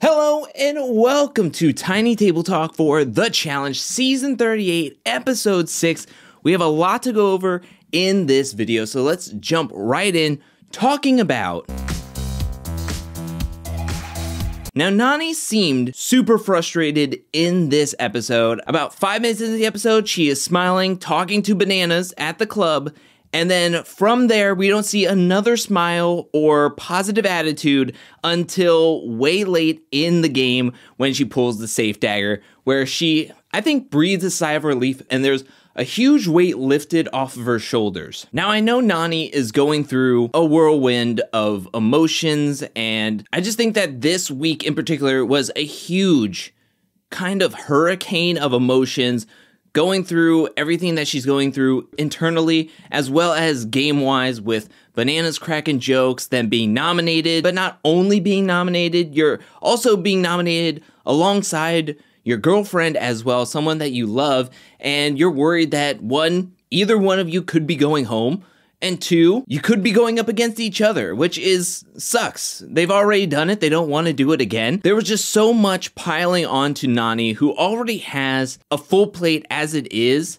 Hello and welcome to Tiny Table Talk for The Challenge Season 38, Episode 6. We have a lot to go over in this video, so let's jump right in talking about... Now, Nany seemed super frustrated in this episode. About 5 minutes into the episode, she is smiling, talking to Bananas at the club, and then from there, we don't see another smile or positive attitude until way late in the game when she pulls the safe dagger, where she, I think, breathes a sigh of relief, and there's a huge weight lifted off of her shoulders. Now, I know Nany is going through a whirlwind of emotions, and I just think that this week in particular was a huge kind of hurricane of emotions, going through everything that she's going through internally, as well as game-wise, with Bananas cracking jokes, then being nominated, but not only being nominated, you're also being nominated alongside your girlfriend as well, someone that you love, and you're worried that one, either one of you could be going home, and two, you could be going up against each other, which sucks. They've already done it. They don't want to do it again. There was just so much piling on to Nany, who already has a full plate as it is,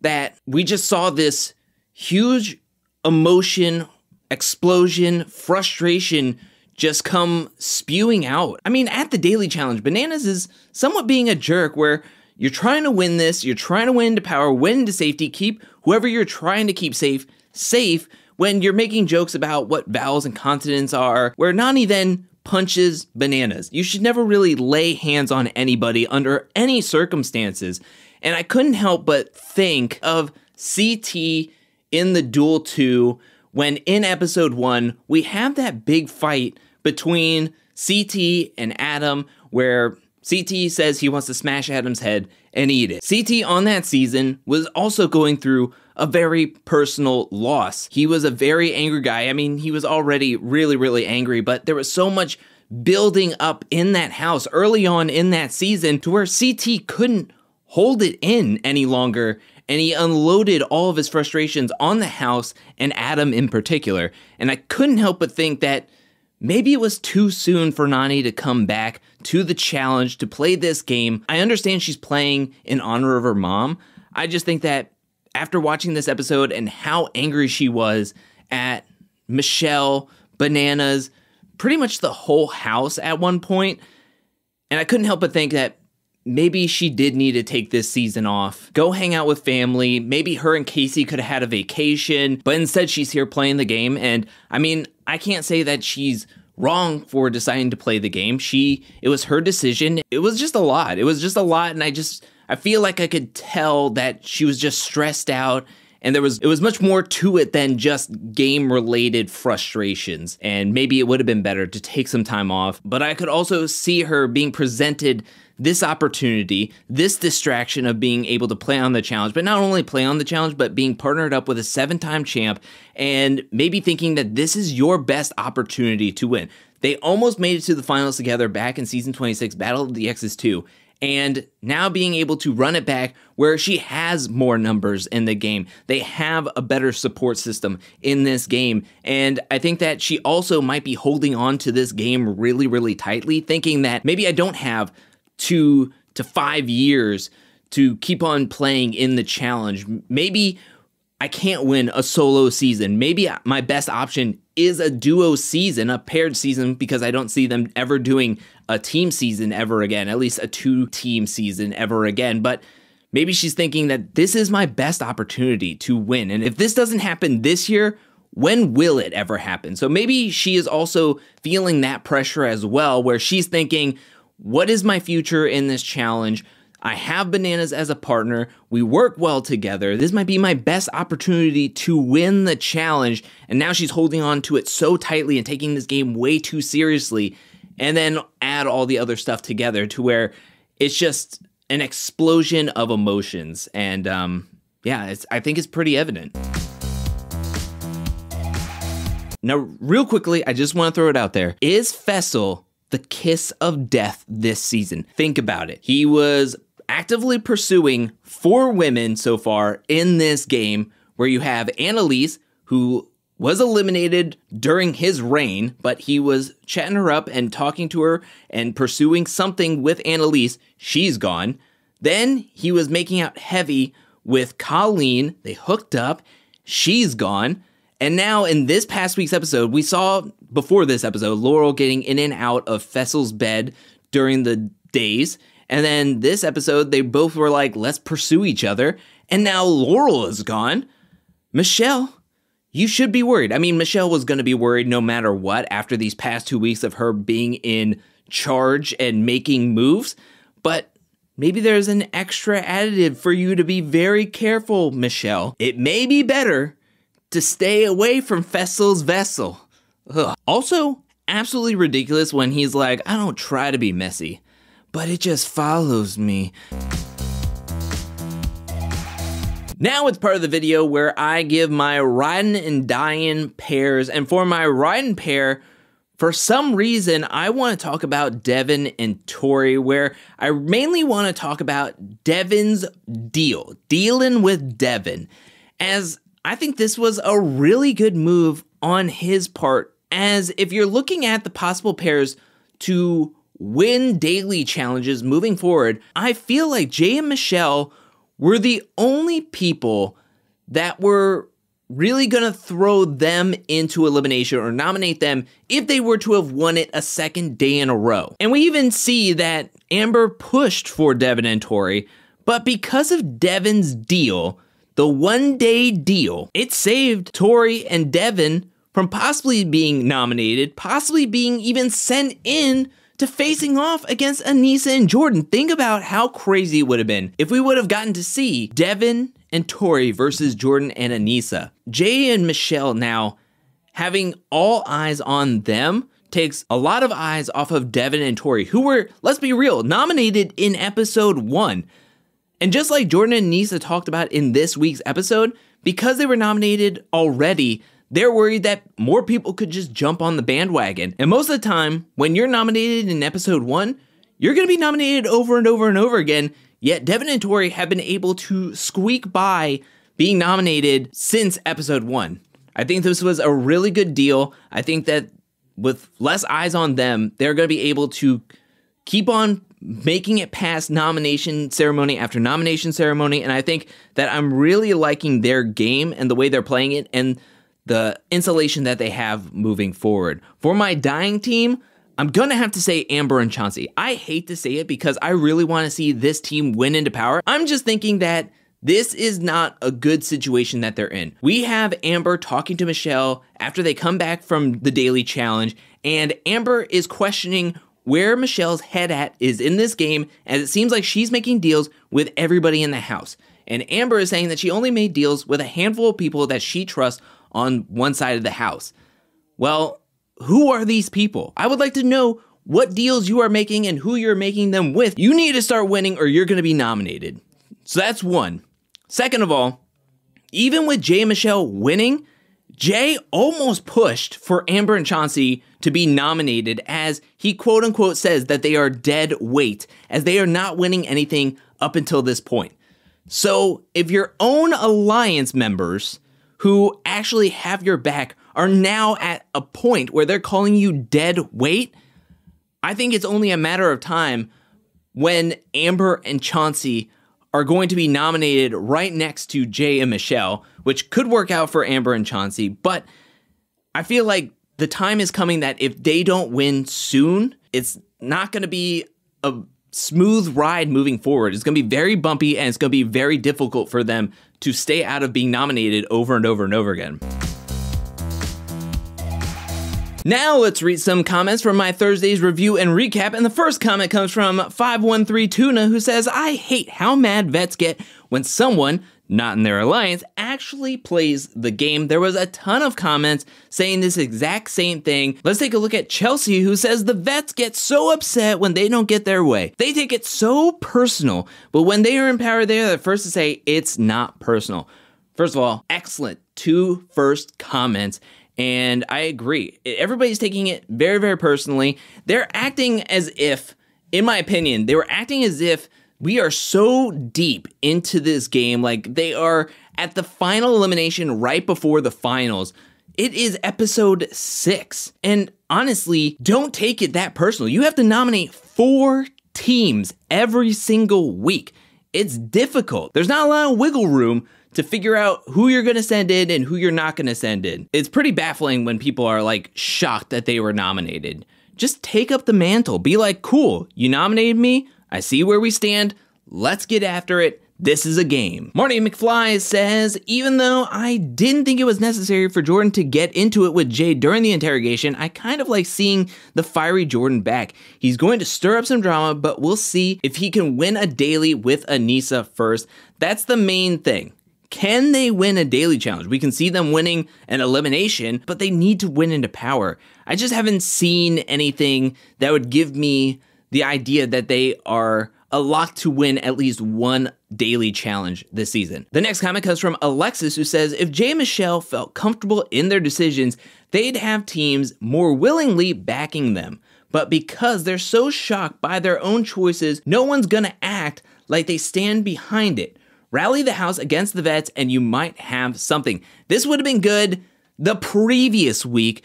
that we just saw this huge emotion, explosion, frustration just come spewing out. I mean, at the Daily Challenge, Bananas is somewhat being a jerk where you're trying to win this, you're trying to win to power, win to safety, keep whoever you're trying to keep safe, when you're making jokes about what vowels and consonants are, where Nany then punches Bananas. You should never really lay hands on anybody under any circumstances. And I couldn't help but think of CT in the Duel 2, when in episode 1, we have that big fight between CT and Adam, where CT says he wants to smash Adam's head and eat it. CT on that season was also going through a very personal loss. He was a very angry guy. I mean, he was already really, really angry, but there was so much building up in that house early on in that season to where CT couldn't hold it in any longer, and he unloaded all of his frustrations on the house and Adam in particular. And I couldn't help but think that maybe it was too soon for Nany to come back to the challenge to play this game. I understand she's playing in honor of her mom. I just think that after watching this episode and how angry she was at Michelle, Bananas, pretty much the whole house at one point, and I couldn't help but think that maybe she did need to take this season off, go hang out with family. Maybe her and Casey could have had a vacation, but instead she's here playing the game. And I mean, I can't say that she's wrong for deciding to play the game. It was her decision. It was just a lot. And I feel like I could tell that she was just stressed out, and it was much more to it than just game-related frustrations, and maybe it would have been better to take some time off. But I could also see her being presented this opportunity, this distraction of being able to play on the challenge, but not only play on the challenge, but being partnered up with a 7-time champ, and maybe thinking that this is your best opportunity to win. They almost made it to the finals together back in Season 26, Battle of the Exes 2, and now being able to run it back where she has more numbers in the game. They have a better support system in this game. And I think that she also might be holding on to this game really, really tightly, thinking that maybe I don't have 2 to 5 years to keep on playing in the challenge. Maybe I can't win a solo season. Maybe my best option is a duo season, a paired season, because I don't see them ever doing a team season ever again, at least a 2-team season ever again. But maybe she's thinking that this is my best opportunity to win. And if this doesn't happen this year, when will it ever happen? So maybe she is also feeling that pressure as well, where she's thinking, what is my future in this challenge? I have Bananas as a partner. We work well together. This might be my best opportunity to win the challenge. And now she's holding on to it so tightly and taking this game way too seriously. And then add all the other stuff together to where it's just an explosion of emotions. And I think it's pretty evident. Now, real quickly, I just want to throw it out there. Is Faysal the kiss of death this season? Think about it. He was actively pursuing 4 women so far in this game, where you have Annalise, who was eliminated during his reign, but he was chatting her up and talking to her and pursuing something with Annalise. She's gone. Then he was making out heavy with Colleen. They hooked up. She's gone. And now in this past week's episode, we saw before this episode, Laurel getting in and out of Faysal's bed during the days. And then this episode, they both were like, let's pursue each other. And now Laurel is gone. Michelle, you should be worried. I mean, Michelle was going to be worried no matter what after these past 2 weeks of her being in charge and making moves. But maybe there's an extra additive for you to be very careful, Michelle. It may be better to stay away from Faysal's vessel. Ugh. Also, absolutely ridiculous when he's like, I don't try to be messy, but it just follows me. Now it's part of the video where I give my Ridin and dyin pairs, and for my Ridin pair, for some reason, I want to talk about Devin and Tori, where I mainly want to talk about Devin's dealing with Devin, as I think this was a really good move on his part, as if you're looking at the possible pairs to win daily challenges moving forward, I feel like Jay and Michelle were the only people that were really going to throw them into elimination or nominate them if they were to have won it a second day in a row. And we even see that Amber pushed for Devin and Tori, but because of Devin's deal, the one-day deal, it saved Tori and Devin from possibly being nominated, possibly being even sent in to facing off against Aneesa and Jordan. Think about how crazy it would have been if we would have gotten to see Devin and Tori versus Jordan and Aneesa. Jay and Michelle now having all eyes on them takes a lot of eyes off of Devin and Tori, who were, let's be real, nominated in episode 1. And just like Jordan and Aneesa talked about in this week's episode, because they were nominated already, they're worried that more people could just jump on the bandwagon. And most of the time, when you're nominated in episode 1, you're going to be nominated over and over and over again. Yet Devin and Tori have been able to squeak by being nominated since episode 1. I think this was a really good deal. I think that with less eyes on them, they're going to be able to keep on making it past nomination ceremony after nomination ceremony. And I think that I'm really liking their game and the way they're playing it and the insulation that they have moving forward. For my dyin team, I'm gonna have to say Amber and Chauncey. I hate to say it because I really want to see this team win into power. I'm just thinking that this is not a good situation that they're in. We have Amber talking to Michelle after they come back from the daily challenge, and Amber is questioning where Michelle's head at is in this game, as it seems like she's making deals with everybody in the house. And Amber is saying that she only made deals with a handful of people that she trusts on one side of the house. Well, who are these people? I would like to know what deals you are making and who you're making them with. You need to start winning or you're going to be nominated. So that's one. Second of all, even with Jay and Michelle winning, Jay almost pushed for Amber and Chauncey to be nominated, as he quote unquote says that they are dead weight, as they are not winning anything up until this point. So if your own alliance members who actually have your back are now at a point where they're calling you dead weight, I think it's only a matter of time when Amber and Chauncey are going to be nominated right next to Jay and Michelle, which could work out for Amber and Chauncey, but I feel like the time is coming that if they don't win soon, it's not going to be a smooth ride moving forward. It's going to be very bumpy, and it's going to be very difficult for them to stay out of being nominated over and over and over again. Now let's read some comments from my Thursday's review and recap, and the first comment comes from 513 Tuna, who says, I hate how mad vets get when someone, not in their alliance, actually plays the game. There was a ton of comments saying this exact same thing. Let's take a look at Chelsea, who says the vets get so upset when they don't get their way. They take it so personal, but when they are in power, they are the first to say it's not personal. First of all, excellent 2 first comments. And I agree. Everybody's taking it very, very personally. They're acting as if, in my opinion, they were acting as if we are so deep into this game. Like they are at the final elimination right before the finals. It is episode 6. And honestly, don't take it that personal. You have to nominate 4 teams every single week. It's difficult. There's not a lot of wiggle room to figure out who you're going to send in and who you're not going to send in. It's pretty baffling when people are like shocked that they were nominated. Just take up the mantle. Be like, cool, you nominated me. I see where we stand. Let's get after it. This is a game. Marty McFly says, even though I didn't think it was necessary for Jordan to get into it with Jay during the interrogation, I kind of like seeing the fiery Jordan back. He's going to stir up some drama, but we'll see if he can win a daily with Anissa first. That's the main thing. Can they win a daily challenge? We can see them winning an elimination, but they need to win into power. I just haven't seen anything that would give me the idea that they are a lock to win at least one daily challenge this season. The next comment comes from Alexis, who says, if Jay and Michelle felt comfortable in their decisions, they'd have teams more willingly backing them. But because they're so shocked by their own choices, no one's gonna act like they stand behind it. Rally the house against the vets and you might have something. This would have been good the previous week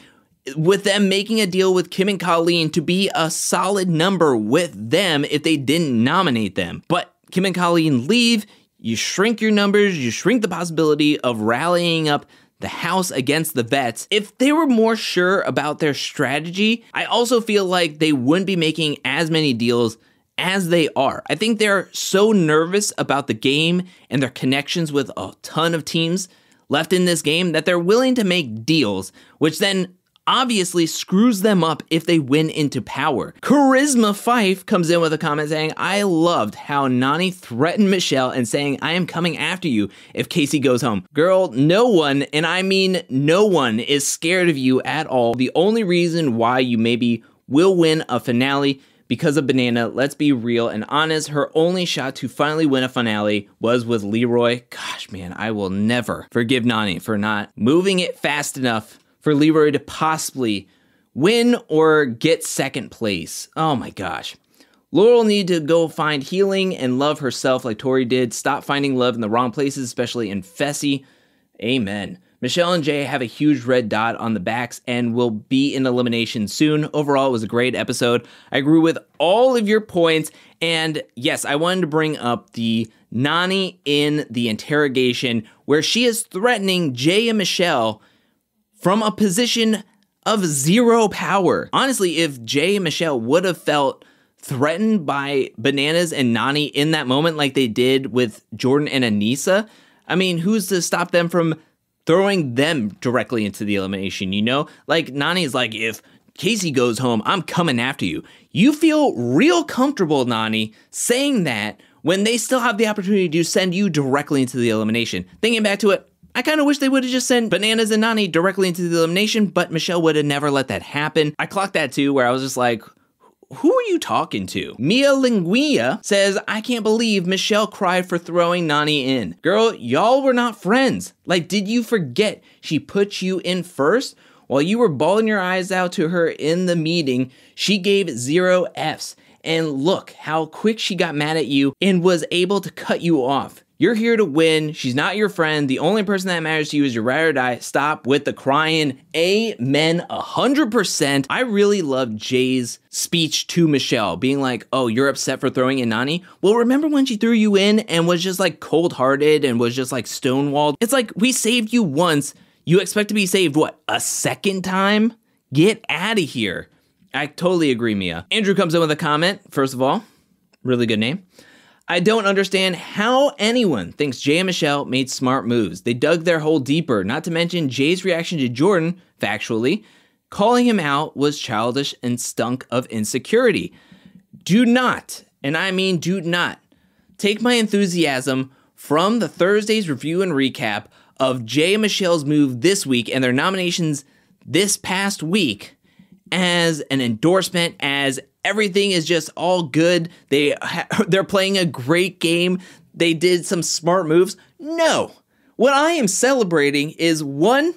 with them making a deal with Kim and Colleen to be a solid number with them if they didn't nominate them. But Kim and Colleen leave, you shrink your numbers, you shrink the possibility of rallying up the house against the vets. If they were more sure about their strategy, I also feel like they wouldn't be making as many deals as they are. I think they're so nervous about the game and their connections with a ton of teams left in this game that they're willing to make deals, which then obviously screws them up if they win into power. Charisma Fife comes in with a comment saying, I loved how Nany threatened Michelle and saying, I am coming after you if Casey goes home. Girl, no one, and I mean no one, is scared of you at all. The only reason why you maybe will win a finale because of Banana, let's be real and honest, her only shot to finally win a finale was with Leroy. Gosh, man, I will never forgive Nany for not moving it fast enough for Leroy to possibly win or get second place. Oh my gosh. Laurel needed to go find healing and love herself like Tori did. Stop finding love in the wrong places, especially in Fessy. Amen. Michelle and Jay have a huge red dot on the backs and will be in elimination soon. Overall, it was a great episode. I agree with all of your points. And yes, I wanted to bring up the Nany in the interrogation where she is threatening Jay and Michelle from a position of zero power. Honestly, if Jay and Michelle would have felt threatened by Bananas and Nany in that moment like they did with Jordan and Anissa, I mean, who's to stop them from throwing them directly into the elimination, you know? Like, Nany's like, if Casey goes home, I'm coming after you. You feel real comfortable, Nany, saying that when they still have the opportunity to send you directly into the elimination. Thinking back to it, I kind of wish they would have just sent Bananas and Nany directly into the elimination, but Michelle would have never let that happen. I clocked that too, where I was just like, who are you talking to? Mia Linguia says, I can't believe Michelle cried for throwing Nany in. Girl, y'all were not friends. Like, did you forget she put you in first? While you were bawling your eyes out to her in the meeting, she gave 0 Fs. And look how quick she got mad at you and was able to cut you off. You're here to win. She's not your friend. The only person that matters to you is your ride or die. Stop with the crying. Amen. 100%. I really love Jay's speech to Michelle, being like, oh, you're upset for throwing in Nany? Well, remember when she threw you in and was just like cold-hearted and was just like stonewalled? It's like, we saved you once. You expect to be saved, what, a second time? Get out of here. I totally agree, Mia. Andrew comes in with a comment. First of all, really good name. I don't understand how anyone thinks Jay and Michelle made smart moves. They dug their hole deeper, not to mention Jay's reaction to Jordan, factually. Calling him out was childish and stunk of insecurity. Do not, and I mean do not, take my enthusiasm from the Thursday's review and recap of Jay and Michelle's move this week and their nominations this past week as an endorsement, as everything is just all good. They're playing a great game. They did some smart moves. No. What I am celebrating is, one,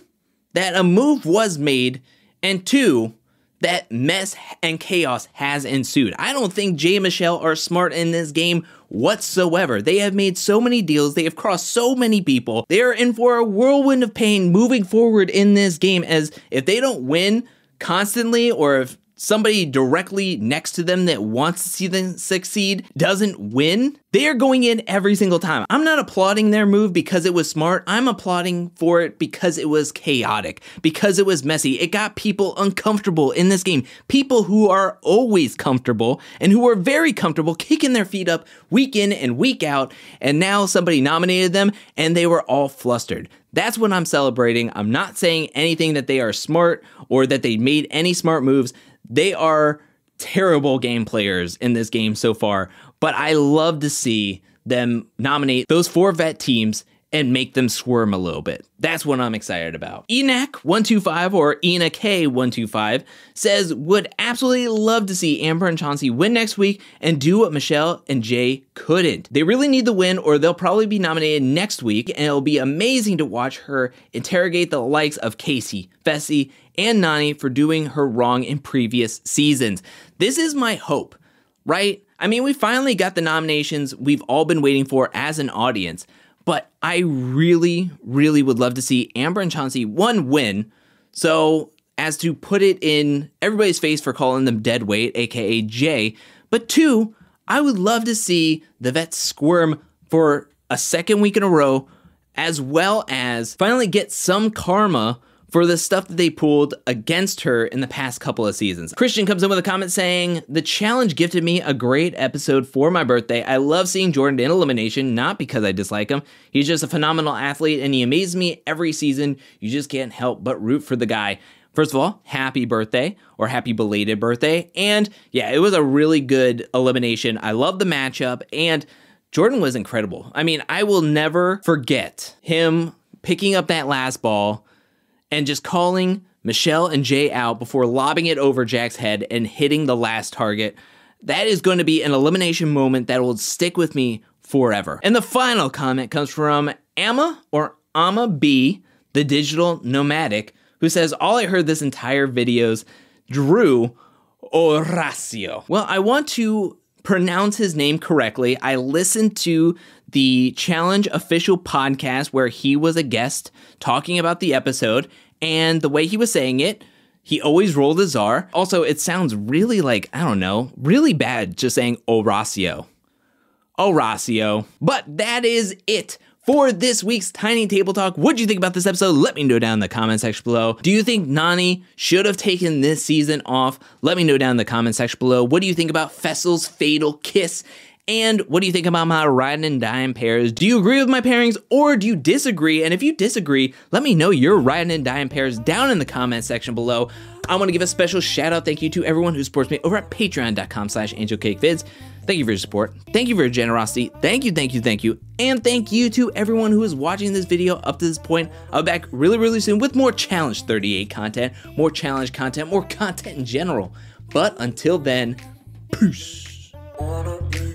that a move was made, and two, that mess and chaos has ensued. I don't think Jay and Michelle are smart in this game whatsoever. They have made so many deals. They have crossed so many people. They are in for a whirlwind of pain moving forward in this game, as if they don't win constantly, or if somebody directly next to them that wants to see them succeed doesn't win, they are going in every single time. I'm not applauding their move because it was smart. I'm applauding for it because it was chaotic, because it was messy. It got people uncomfortable in this game. People who are always comfortable and who are very comfortable kicking their feet up week in and week out, and now somebody nominated them and they were all flustered. That's what I'm celebrating. I'm not saying anything that they are smart or that they made any smart moves. They are terrible game players in this game so far, but I love to see them nominate those 4 vet teams and make them squirm a little bit. That's what I'm excited about. Enak125 or Enak125 says, would absolutely love to see Amber and Chauncey win next week and do what Michelle and Jay couldn't. They really need the win or they'll probably be nominated next week, and it'll be amazing to watch her interrogate the likes of Casey, Fessy, and Nany for doing her wrong in previous seasons. This is my hope, right? I mean, we finally got the nominations we've all been waiting for as an audience, but I really, really would love to see Amber and Chauncey, 1, win, so as to put it in everybody's face for calling them dead weight, aka Jay, but 2, I would love to see the vets squirm for a second week in a row, as well as finally get some karma for the stuff that they pulled against her in the past couple of seasons. Christian comes in with a comment saying, the challenge gifted me a great episode for my birthday. I love seeing Jordan in elimination, not because I dislike him. He's just a phenomenal athlete and he amazes me every season. You just can't help but root for the guy. First of all, happy birthday, or happy belated birthday. And yeah, it was a really good elimination. I love the matchup, and Jordan was incredible. I mean, I will never forget him picking up that last ball and just calling Michelle and Jay out before lobbing it over Jack's head and hitting the last target. That is going to be an elimination moment that will stick with me forever. And the final comment comes from Amma B, the digital nomadic, who says, all I heard this entire video's Drew Horacio. Well, I want to pronounce his name correctly. I listened to the Challenge official podcast where he was a guest talking about the episode, and the way he was saying it, he always rolled his R. Also, it sounds really like, I don't know, really bad just saying Horacio. Horacio. But that is it for this week's Tiny Table Talk. What do you think about this episode? Let me know down in the comment section below. Do you think Nany should have taken this season off? Let me know down in the comment section below. What do you think about Faysal's fatal kiss? And what do you think about my Ridin and dyin pairs? Do you agree with my pairings or do you disagree? And if you disagree, let me know your Ridin and dyin pairs down in the comment section below. I want to give a special shout out thank you to everyone who supports me over at patreon.com/angelcakevids. Thank you for your support. Thank you for your generosity. Thank you, thank you, thank you. And thank you to everyone who is watching this video up to this point. I'll be back really, really soon with more Challenge 38 content, more challenge content, more content in general. But until then, peace. Honest.